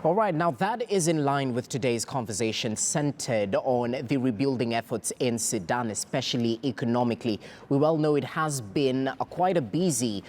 All right, now that is in line with today's conversation centered on the rebuilding efforts in Sudan, especially economically. We well know it has been quite a busy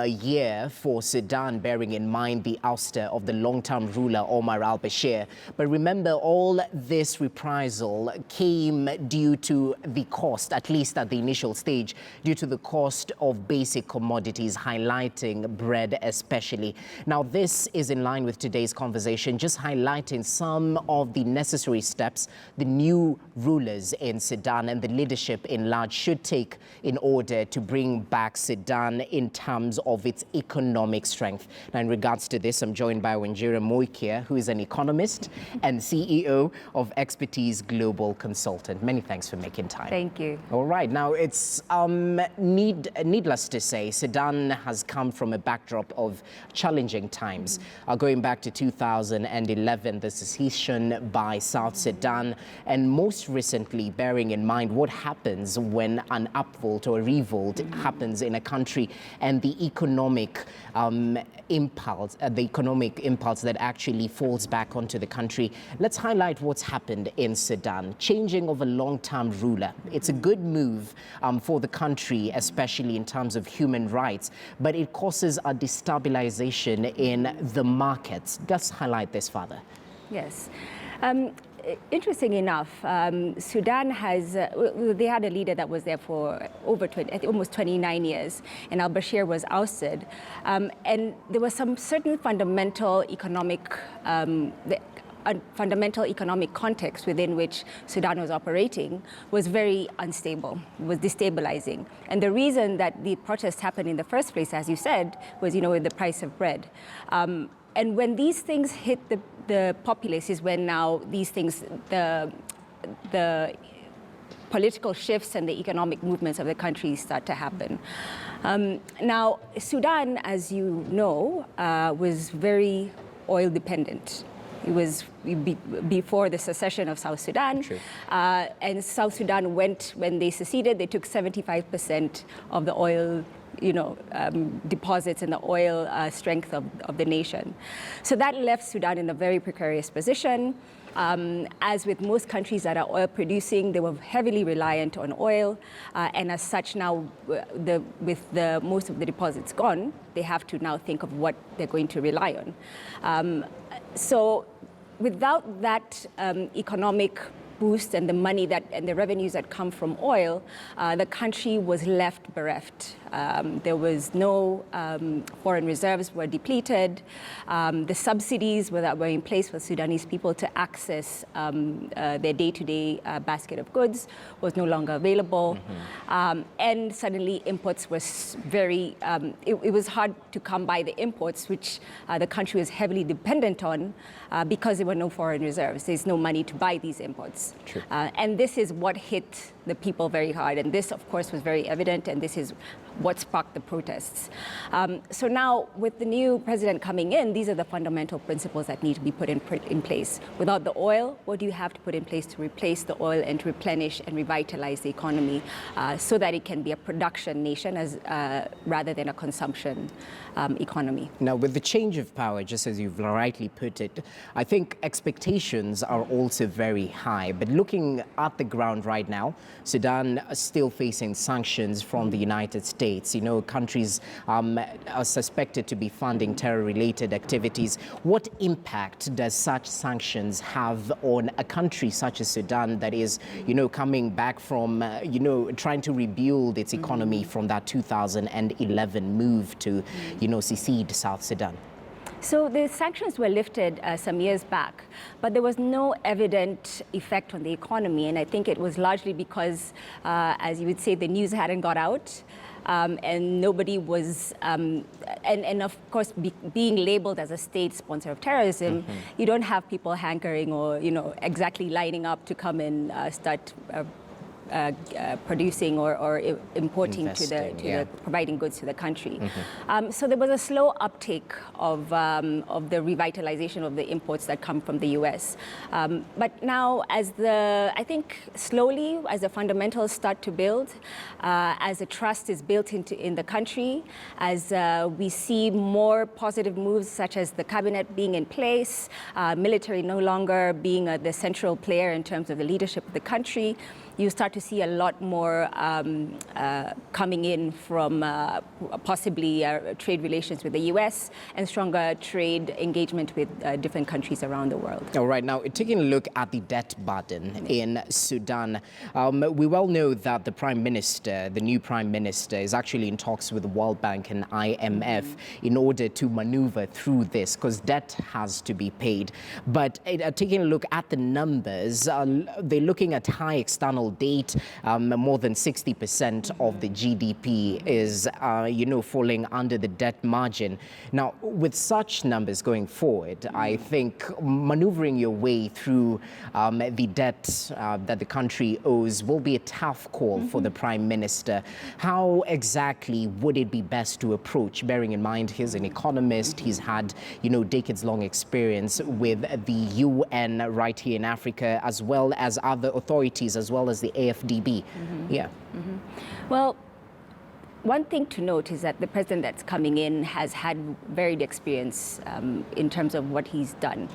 year for Sudan, bearing in mind the ouster of the long-term ruler Omar al-Bashir. But remember, all this reprisal came due to the cost, at least at the initial stage, due to the cost of basic commodities, highlighting bread especially. Now, this is in line with today's conversation, just highlighting some of the necessary steps the new rulers in Sudan and the leadership in large should take in order to bring back Sudan in terms of its economic strength. Now, in regards to this, I'm joined by Wanjira Moikia, who is an economist and CEO of Expertise Global Consultant. Many thanks for making time. Thank you. All right. Now, it's needless to say, Sudan has come from a backdrop of challenging times. Going back to 2011, the secession by South Sudan, and most recently, bearing in mind what happens when an upvolt or a revolt happens in a country, and the economic impulse that actually falls back onto the country. Let's highlight what's happened in Sudan. Changing of a long-term ruler. It's a good move for the country, especially in terms of human rights, but it causes a destabilization in the markets. Let's highlight this further. Yes. Interesting enough, Sudan has, they had a leader that was there for almost 29 years, and al-Bashir was ousted. And there was some certain fundamental economic context within which Sudan was operating was very unstable, was destabilizing. And the reason that the protests happened in the first place, as you said, was, with the price of bread. And when these things hit the populace is when now these things, the political shifts and the economic movements of the country start to happen. Now, Sudan, as you know, was very oil dependent. It was before the secession of South Sudan. And South Sudan when they seceded, they took 75% of the oil deposits and the oil strength of the nation. So that left Sudan in a very precarious position. As with most countries that are oil producing, they were heavily reliant on oil. And as such now, with most of the deposits gone, they have to now think of what they're going to rely on. So without that economic boost and the money and the revenues that come from oil, the country was left bereft. There was no foreign reserves were depleted. The subsidies that were in place for Sudanese people to access their day-to-day basket of goods was no longer available. And suddenly imports was very, it was hard to come by the imports, which the country was heavily dependent on because there were no foreign reserves. There's no money to buy these imports. And this is what hit the people very hard. And this, of course, was very evident, and this is what sparked the protests. So now, with the new president coming in, these are the fundamental principles that need to be put in place. Without the oil, what do you have to put in place to replace the oil and to replenish and revitalize the economy so that it can be a production nation rather than a consumption economy? Now, with the change of power, just as you've rightly put it, I think expectations are also very high. But looking at the ground right now, Sudan is still facing sanctions from the United States. Countries are suspected to be funding terror-related activities. What impact does such sanctions have on a country such as Sudan that is, coming back from, trying to rebuild its economy from that 2011 move to, secede South Sudan? So the sanctions were lifted some years back, but there was no evident effect on the economy. And I think it was largely because, as you would say, the news hadn't got out. And nobody was, and of course, being labeled as a state sponsor of terrorism, you don't have people hankering or, exactly lining up to come and start producing or importing providing goods to the country. So there was a slow uptake of the revitalization of the imports that come from the U.S. But now, I think slowly, as the fundamentals start to build, as the trust is built in the country, as we see more positive moves such as the cabinet being in place, military no longer being the central player in terms of the leadership of the country, you start to see a lot more coming in from possibly trade relations with the U.S. and stronger trade engagement with different countries around the world. All right, now taking a look at the debt burden in Sudan, we well know that the new Prime Minister, is actually in talks with the World Bank and IMF in order to maneuver through this, because debt has to be paid. But taking a look at the numbers, they're looking at high external debt. More than 60% of the GDP is, falling under the debt margin. Now, with such numbers going forward, I think maneuvering your way through the debt that the country owes will be a tough call for the Prime Minister. How exactly would it be best to approach, bearing in mind he's an economist, he's had, decades-long experience with the UN right here in Africa, as well as other authorities, as well as the AFDB. Well, one thing to note is that the president that's coming in has had varied experience in terms of what he's done.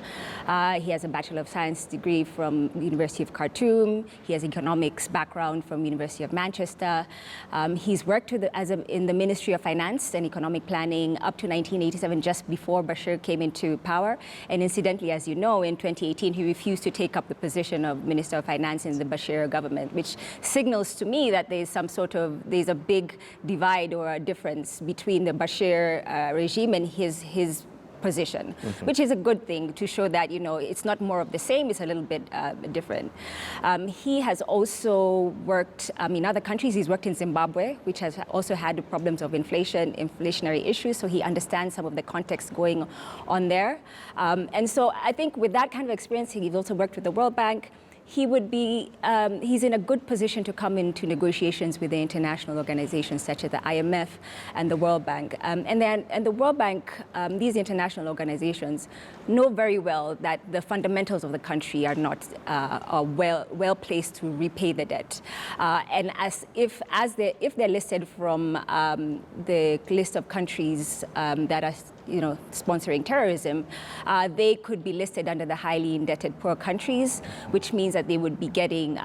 He has a Bachelor of Science degree from the University of Khartoum. He has economics background from University of Manchester. He's worked in the Ministry of Finance and Economic Planning up to 1987, just before Bashir came into power. And incidentally, as you know, in 2018, he refused to take up the position of Minister of Finance in the Bashir government, which signals to me that there's a big divide or a difference between the Bashir regime and his position, which is a good thing to show that, it's not more of the same, it's a little bit different. He has also worked in other countries. He's worked in Zimbabwe, which has also had problems of inflationary issues, so he understands some of the context going on there. And so I think with that kind of experience, he's also worked with the World Bank. He's in a good position to come into negotiations with the international organizations such as the IMF and the World Bank. And the World Bank, these international organizations know very well that the fundamentals of the country are not well placed to repay the debt. And if they're listed from the list of countries that are sponsoring terrorism, they could be listed under the highly indebted poor countries, which means that they would be getting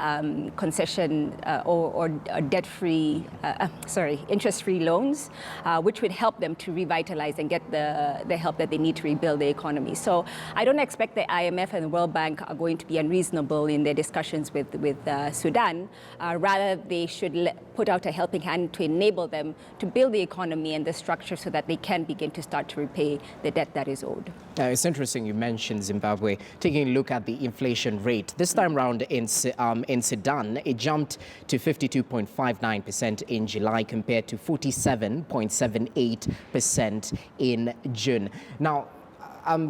concession or debt-free, interest-free loans, which would help them to revitalize and get the help that they need to rebuild the economy. So I don't expect the IMF and the World Bank are going to be unreasonable in their discussions with Sudan. Rather, they should put out a helping hand to enable them to build the economy and the structure so that they can begin to start to repay the debt that is owed. It's interesting you mentioned Zimbabwe. Taking a look at the inflation rate, this time around in Sudan, it jumped to 52.59% in July compared to 47.78% in June. Now,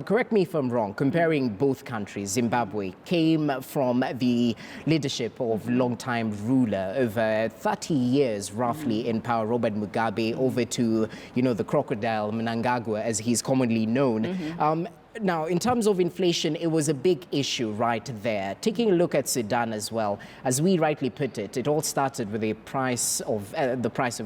correct me if I'm wrong, comparing both countries, Zimbabwe came from the leadership of longtime ruler over 30 years roughly in power, Robert Mugabe, over to, the crocodile Mnangagwa, as he's commonly known. Now, in terms of inflation, it was a big issue right there. Taking a look at Sudan as well, as we rightly put it, it all started with the price of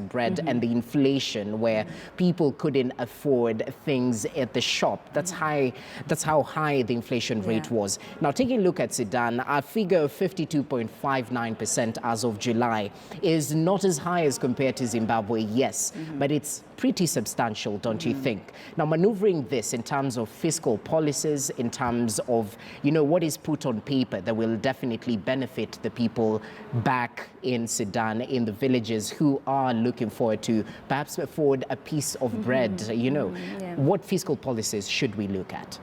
bread and the inflation, where people couldn't afford things at the shop. That's how high the inflation rate was. Now, taking a look at Sudan, our figure of 52.59% as of July is not as high as compared to Zimbabwe, yes, but it's pretty substantial, don't you think? Now, maneuvering this in terms of fiscal policies, in terms of, what is put on paper that will definitely benefit the people back in Sudan, in the villages who are looking forward to perhaps afford a piece of bread, What fiscal policies should we look at?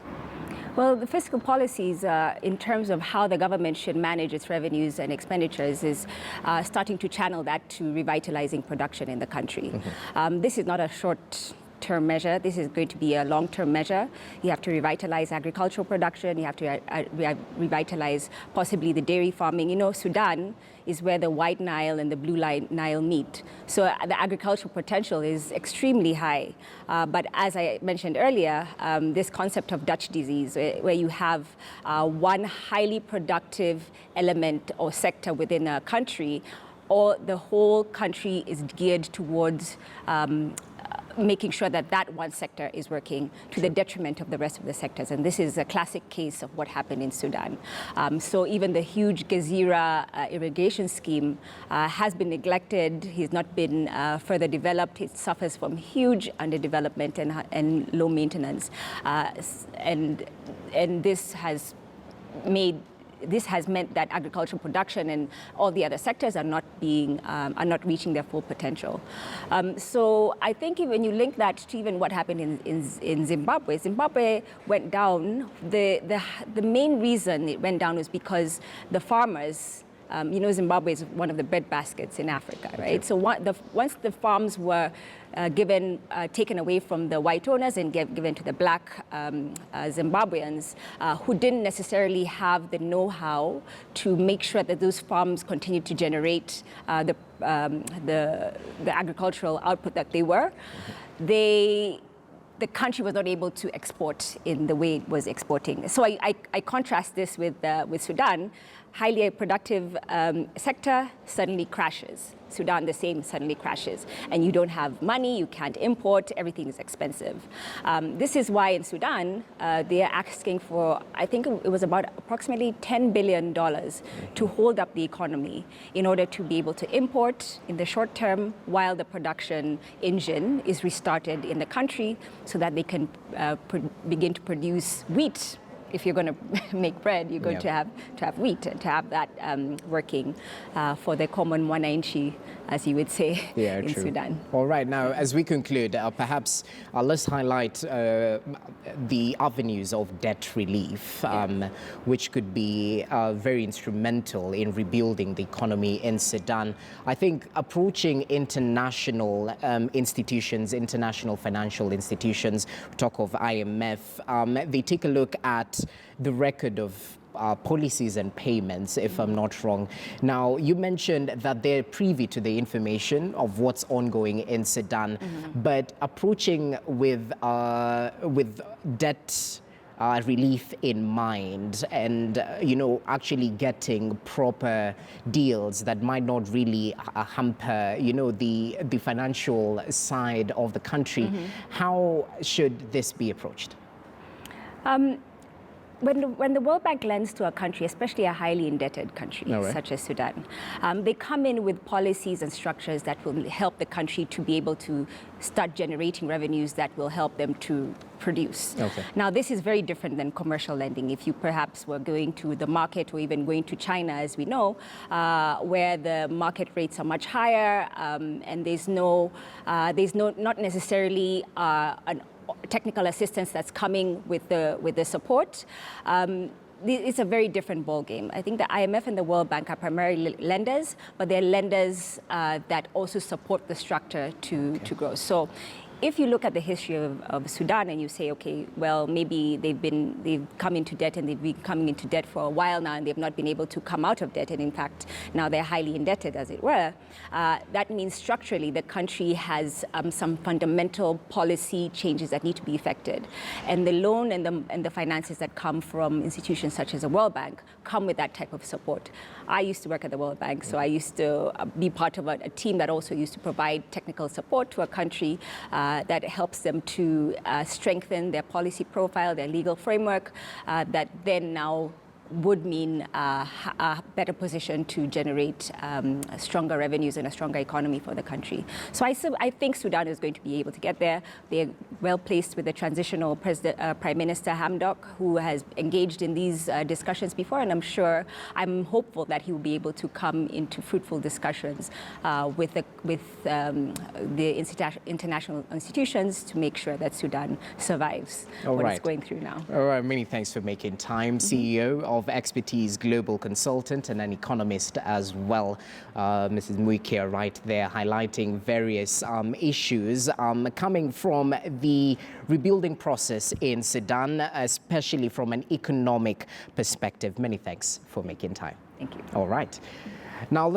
Well, the fiscal policies, in terms of how the government should manage its revenues and expenditures, is starting to channel that to revitalizing production in the country. This is not a term measure. This is going to be a long-term measure. You have to revitalize agricultural production. You have to revitalize possibly the dairy farming. You know, Sudan is where the White Nile and the Blue Nile meet. So the agricultural potential is extremely high. But as I mentioned earlier, this concept of Dutch disease, where you have one highly productive element or sector within a country, or the whole country is geared towards making sure that that one sector is working to the detriment of the rest of the sectors. And this is a classic case of what happened in Sudan. So even the huge Gezira irrigation scheme has been neglected. He's not been further developed. It suffers from huge underdevelopment and low maintenance. And this has meant that agricultural production and all the other sectors are not reaching their full potential. So I think when you link that to even what happened in Zimbabwe, Zimbabwe went down. The main reason it went down was because the farmers. You know, Zimbabwe is one of the breadbaskets in Africa, right? So once the farms were taken away from the white owners and given to the black Zimbabweans, who didn't necessarily have the know-how to make sure that those farms continued to generate the agricultural output that they were, the country was not able to export in the way it was exporting. So I contrast this with Sudan. Highly productive sector suddenly crashes. Sudan, the same, suddenly crashes. And you don't have money, you can't import, everything is expensive. This is why in Sudan, they are asking for, I think it was about approximately $10 billion to hold up the economy in order to be able to import in the short term while the production engine is restarted in the country so that they can begin to produce wheat. If you're going to make bread, you're going to have wheat and to have that working for the common wananchi, as you would say, in Sudan. All right. Now, as we conclude, perhaps let's highlight the avenues of debt relief, which could be very instrumental in rebuilding the economy in Sudan. I think approaching international institutions, international financial institutions, talk of IMF, they take a look at the record of policies and payments, if I'm not wrong. Now, you mentioned that they're privy to the information of what's ongoing in Sudan, but approaching with debt relief in mind and, actually getting proper deals that might not really hamper, the financial side of the country. How should this be approached? When the World Bank lends to a country, especially a highly indebted country such as Sudan, they come in with policies and structures that will help the country to be able to start generating revenues that will help them to produce. Now, this is very different than commercial lending. If you perhaps were going to the market or even going to China, as we know, where the market rates are much higher, and there's not necessarily an technical assistance that's coming with the support. It's a very different ballgame. I think the IMF and the World Bank are primarily lenders, but they're lenders that also support the structure to grow. So if you look at the history of Sudan and you say, okay, well, maybe they've come into debt and they've been coming into debt for a while now and they've not been able to come out of debt, and in fact, now they're highly indebted, as it were, that means structurally the country has some fundamental policy changes that need to be effected. And the loan and the finances that come from institutions such as the World Bank come with that type of support. I used to work at the World Bank, so I used to be part of a team that also used to provide technical support to a country that helps them to strengthen their policy profile, their legal framework, that then now would mean a better position to generate stronger revenues and a stronger economy for the country. So I think Sudan is going to be able to get there. They're well placed with the transitional Prime Minister Hamdok, who has engaged in these discussions before, and I'm hopeful that he will be able to come into fruitful discussions with the international institutions to make sure that Sudan survives what it's going through now. All right, many thanks for making time, CEO of expertise, global consultant and an economist as well. Mrs. Muikia right there highlighting various issues coming from the rebuilding process in Sudan, especially from an economic perspective. Many thanks for making time. Thank you. All right. Now let's